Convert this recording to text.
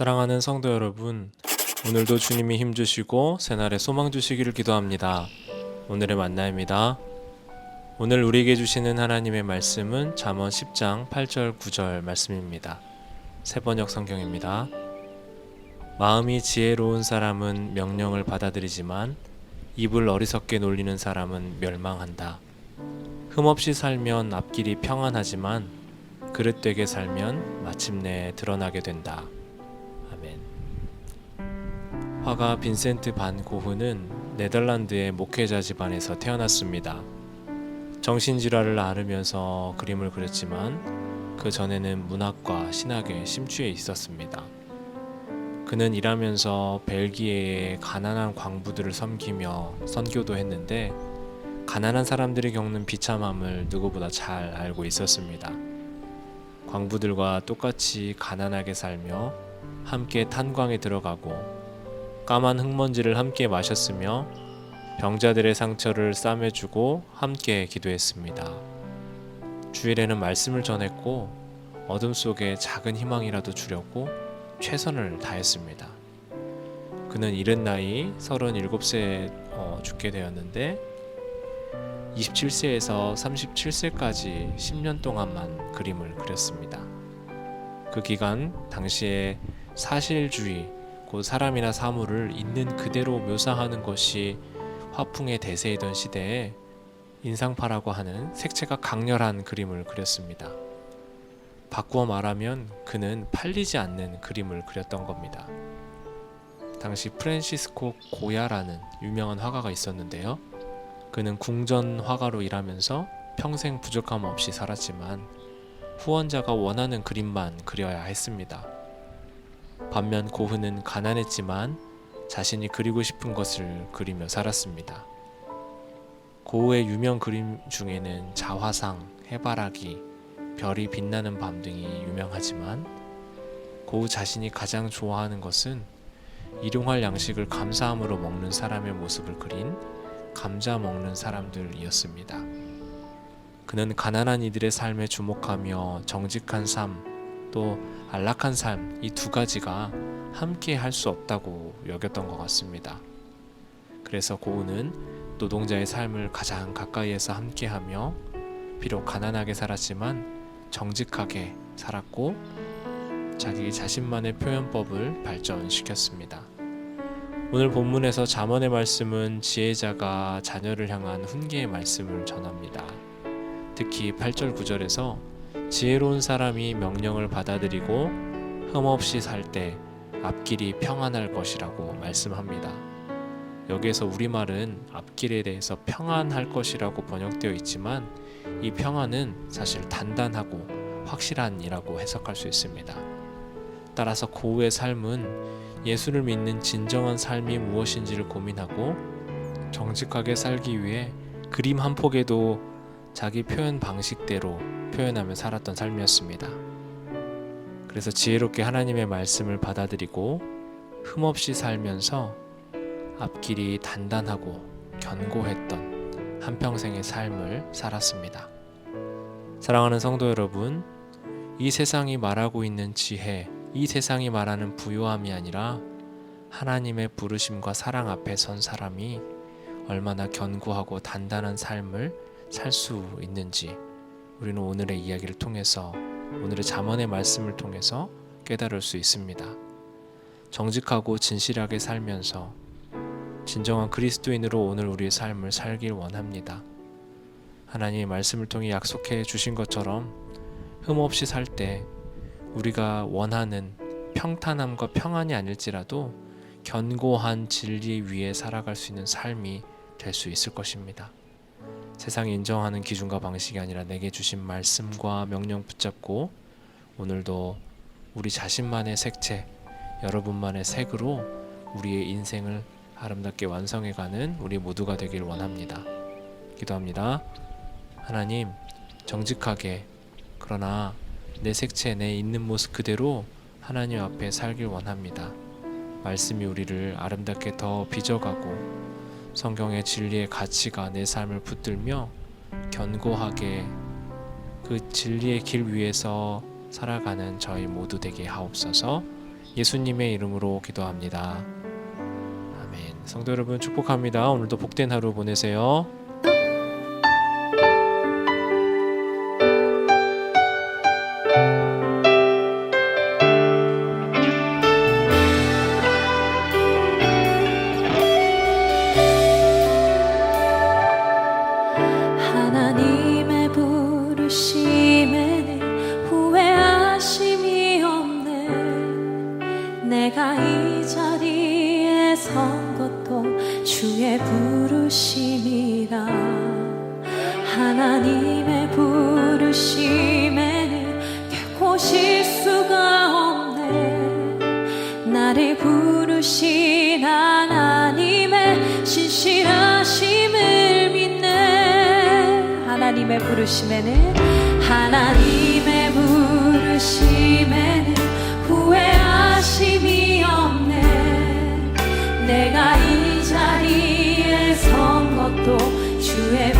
사랑하는 성도 여러분, 오늘도 주님이 힘주시고 새날에 소망 주시기를 기도합니다. 오늘의 만나입니다. 오늘 우리에게 주시는 하나님의 말씀은 잠언 10장 8절 9절 말씀입니다. 새번역 성경입니다. 마음이 지혜로운 사람은 명령을 받아들이지만 입을 어리석게 놀리는 사람은 멸망한다. 흠없이 살면 앞길이 평안하지만 그릇되게 살면 마침내 드러나게 된다. 아멘. 화가 빈센트 반 고흐는 네덜란드의 목회자 집안에서 태어났습니다. 정신질환을 앓으면서 그림을 그렸지만 그 전에는 문학과 신학에 심취해 있었습니다. 그는 일하면서 벨기에의 가난한 광부들을 섬기며 선교도 했는데 가난한 사람들이 겪는 비참함을 누구보다 잘 알고 있었습니다. 광부들과 똑같이 가난하게 살며 함께 탄광에 들어가고 까만 흙먼지를 함께 마셨으며 병자들의 상처를 싸매주고 함께 기도했습니다. 주일에는 말씀을 전했고 어둠 속에 작은 희망이라도 주려고 최선을 다했습니다. 그는 이른 나이 37세에 죽게 되었는데 27세에서 37세까지 10년 동안만 그림을 그렸습니다. 그 기간 당시에 사실주의, 곧 사람이나 사물을 있는 그대로 묘사하는 것이 화풍의 대세이던 시대에 인상파라고 하는 색채가 강렬한 그림을 그렸습니다. 바꾸어 말하면 그는 팔리지 않는 그림을 그렸던 겁니다. 당시 프란시스코 고야라는 유명한 화가가 있었는데요. 그는 궁전 화가로 일하면서 평생 부족함 없이 살았지만 후원자가 원하는 그림만 그려야 했습니다. 반면 고흐는 가난했지만 자신이 그리고 싶은 것을 그리며 살았습니다. 고흐의 유명 그림 중에는 자화상, 해바라기, 별이 빛나는 밤 등이 유명하지만 고흐 자신이 가장 좋아하는 것은 일용할 양식을 감사함으로 먹는 사람의 모습을 그린 감자 먹는 사람들이었습니다. 그는 가난한 이들의 삶에 주목하며 정직한 삶, 또 안락한 삶, 이 두 가지가 함께 할 수 없다고 여겼던 것 같습니다. 그래서 고흐는 노동자의 삶을 가장 가까이에서 함께하며 비록 가난하게 살았지만 정직하게 살았고 자기 자신만의 표현법을 발전시켰습니다. 오늘 본문에서 잠언의 말씀은 지혜자가 자녀를 향한 훈계의 말씀을 전합니다. 특히 8절 9절에서 지혜로운 사람이 명령을 받아들이고 흠없이 살 때 앞길이 평안할 것이라고 말씀합니다. 여기에서 우리말은 앞길에 대해서 평안할 것이라고 번역되어 있지만 이 평안은 사실 단단하고 확실한이라고 해석할 수 있습니다. 따라서 고흐의 삶은 예수를 믿는 진정한 삶이 무엇인지를 고민하고 정직하게 살기 위해 그림 한 폭에도 자기 표현 방식대로 표현하며 살았던 삶이었습니다. 그래서 지혜롭게 하나님의 말씀을 받아들이고 흠없이 살면서 앞길이 단단하고 견고했던 한평생의 삶을 살았습니다. 사랑하는 성도 여러분, 이 세상이 말하고 있는 지혜, 이 세상이 말하는 부요함이 아니라 하나님의 부르심과 사랑 앞에 선 사람이 얼마나 견고하고 단단한 삶을 살 수 있는지 우리는 오늘의 이야기를 통해서, 오늘의 잠언의 말씀을 통해서 깨달을 수 있습니다. 정직하고 진실하게 살면서 진정한 그리스도인으로 오늘 우리의 삶을 살길 원합니다. 하나님의 말씀을 통해 약속해 주신 것처럼 흠없이 살 때 우리가 원하는 평탄함과 평안이 아닐지라도 견고한 진리 위에 살아갈 수 있는 삶이 될 수 있을 것입니다. 세상이 인정하는 기준과 방식이 아니라 내게 주신 말씀과 명령 붙잡고 오늘도 우리 자신만의 색채, 여러분만의 색으로 우리의 인생을 아름답게 완성해가는 우리 모두가 되길 원합니다. 기도합니다. 하나님, 정직하게, 그러나 내 색채, 내 있는 모습 그대로 하나님 앞에 살길 원합니다. 말씀이 우리를 아름답게 더 빚어가고 성경의 진리의 가치가 내 삶을 붙들며 견고하게 그 진리의 길 위에서 살아가는 저희 모두 되게 하옵소서. 예수님의 이름으로 기도합니다. 아멘. 성도 여러분 축복합니다. 오늘도 복된 하루 보내세요. 하나님의 부르심에는 후회하심이 없네. 내가 이 자리에 선 것도 주의 부르심이라. 하나님의 부르심에는 결코 실수가 없네. 나를 부르신 하나님의 신실하심을 믿네. 하나님의 부르심에는 후회하심이 없네. 내가 이 자리에 선 것도 주의